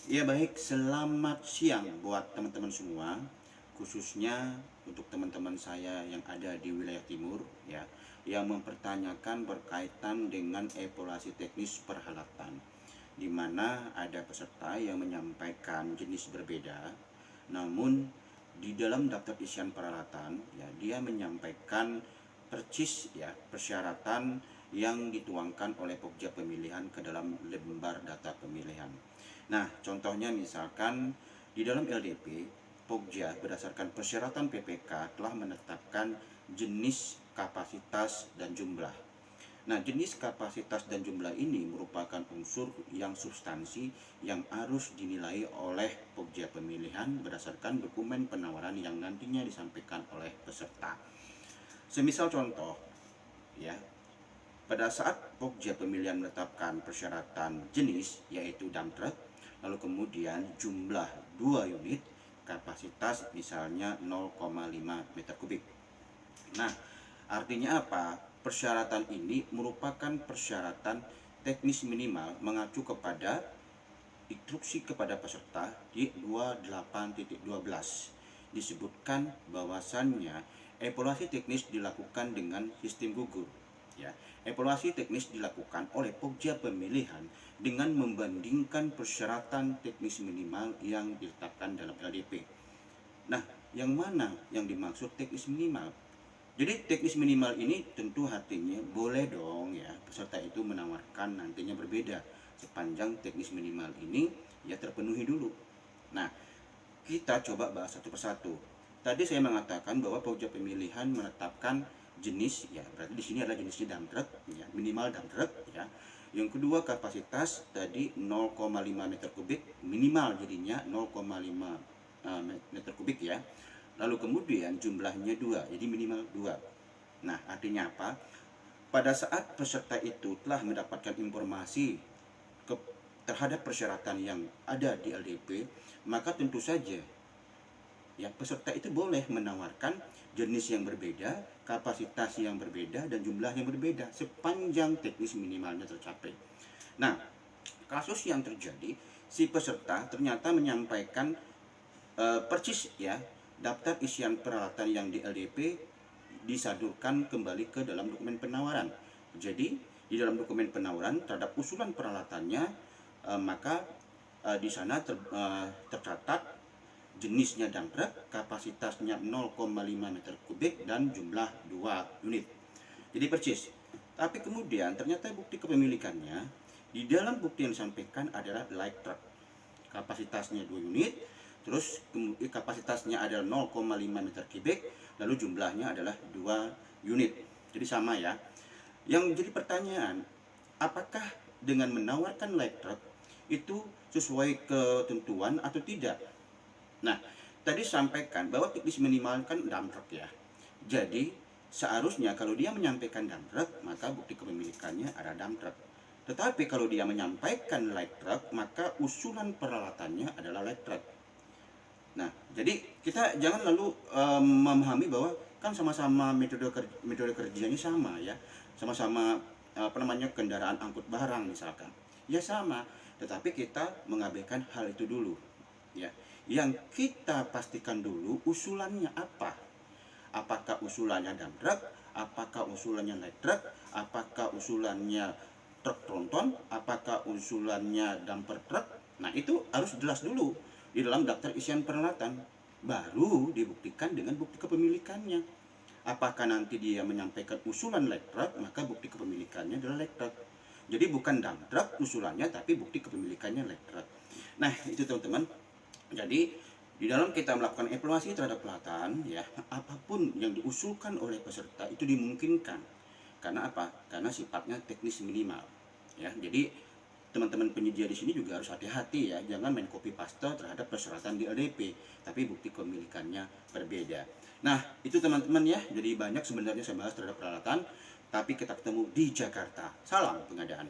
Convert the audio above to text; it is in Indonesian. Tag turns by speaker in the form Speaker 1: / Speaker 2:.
Speaker 1: Ya baik, selamat siang buat teman-teman semua, khususnya untuk teman-teman saya yang ada di wilayah timur ya, yang mempertanyakan berkaitan dengan evaluasi teknis perhelatan, di mana ada peserta yang menyampaikan jenis berbeda, namun di dalam daftar isian peralatan ya dia menyampaikan percis ya persyaratan yang dituangkan oleh Pokja pemilihan ke dalam lembar data pemilihan. Nah, contohnya misalkan di dalam LDP, Pokja berdasarkan persyaratan PPK telah menetapkan jenis, kapasitas, dan jumlah. Nah, jenis, kapasitas, dan jumlah ini merupakan unsur yang substansi yang harus dinilai oleh Pokja pemilihan berdasarkan dokumen penawaran yang nantinya disampaikan oleh peserta. Semisal contoh, ya, pada saat Pokja pemilihan menetapkan persyaratan jenis yaitu dump truck, lalu kemudian jumlah 2 unit, kapasitas misalnya 0,5 meter kubik. Nah, artinya apa? Persyaratan ini merupakan persyaratan teknis minimal mengacu kepada instruksi kepada peserta di 28.12. Disebutkan bahwasannya evaluasi teknis dilakukan dengan sistem gugur. Ya, evaluasi teknis dilakukan oleh Pokja pemilihan dengan membandingkan persyaratan teknis minimal yang ditetapkan dalam LDP. Nah, yang mana yang dimaksud teknis minimal? Jadi teknis minimal ini tentu artinya boleh dong ya peserta itu menawarkan nantinya berbeda sepanjang teknis minimal ini ya terpenuhi dulu. Nah, kita coba bahas satu persatu. Tadi saya mengatakan bahwa Pokja pemilihan menetapkan jenis ya, berarti di sini adalah jenisnya dump truck ya, minimal dump truck ya. Yang kedua kapasitas tadi 0,5 meter kubik, minimal jadinya 0,5 meter kubik ya. Lalu kemudian jumlahnya 2, jadi minimal 2. Nah, artinya apa? Pada saat peserta itu telah mendapatkan informasi terhadap persyaratan yang ada di LDP, maka tentu saja ya peserta itu boleh menawarkan jenis yang berbeda, kapasitas yang berbeda, dan jumlah yang berbeda sepanjang teknis minimalnya tercapai. Nah, kasus yang terjadi, si peserta ternyata menyampaikan percis ya daftar isian peralatan yang di LDP disadurkan kembali ke dalam dokumen penawaran. Jadi di dalam dokumen penawaran terhadap usulan peralatannya maka di sana tercatat jenisnya dump truck, kapasitasnya 0,5 meter kubik dan jumlah 2 unit. Jadi percis. Tapi kemudian ternyata bukti kepemilikannya di dalam bukti yang disampaikan adalah light truck. Kapasitasnya 2 unit, terus kapasitasnya adalah 0,5 meter kubik, lalu jumlahnya adalah 2 unit. Jadi sama ya. Yang jadi pertanyaan, apakah dengan menawarkan light truck itu sesuai ketentuan atau tidak? Nah, tadi sampaikan bahwa teknis minimal kan dump truck ya. Jadi, seharusnya kalau dia menyampaikan dump truck, maka bukti kepemilikannya ada dump truck. Tetapi kalau dia menyampaikan light truck, maka usulan peralatannya adalah light truck. Nah, jadi kita jangan lalu memahami bahwa kan sama-sama metode kerjanya sama ya. Sama-sama kendaraan angkut barang misalkan. Ya sama, tetapi kita mengabaikan hal itu dulu. Ya, yang kita pastikan dulu usulannya apa. Apakah usulannya dump truck, apakah usulannya light truck, apakah usulannya truk tronton, apakah usulannya dumper truck. Nah, itu harus jelas dulu di dalam daftar isian peralatan, baru dibuktikan dengan bukti kepemilikannya. Apakah nanti dia menyampaikan usulan light truck, maka bukti kepemilikannya adalah light truck. Jadi bukan dump truck usulannya, tapi bukti kepemilikannya light truck. Nah, itu teman-teman. Jadi di dalam kita melakukan evaluasi terhadap pelatihan ya, apapun yang diusulkan oleh peserta itu dimungkinkan. Karena apa? Karena sifatnya teknis minimal. Ya, jadi teman-teman penyedia di sini juga harus hati-hati ya, jangan main copy paste terhadap persyaratan di LDP, tapi bukti kepemilikannya berbeda. Nah, itu teman-teman ya. Jadi banyak sebenarnya saya bahas terhadap peralatan, tapi kita ketemu di Jakarta. Salam pengadaan.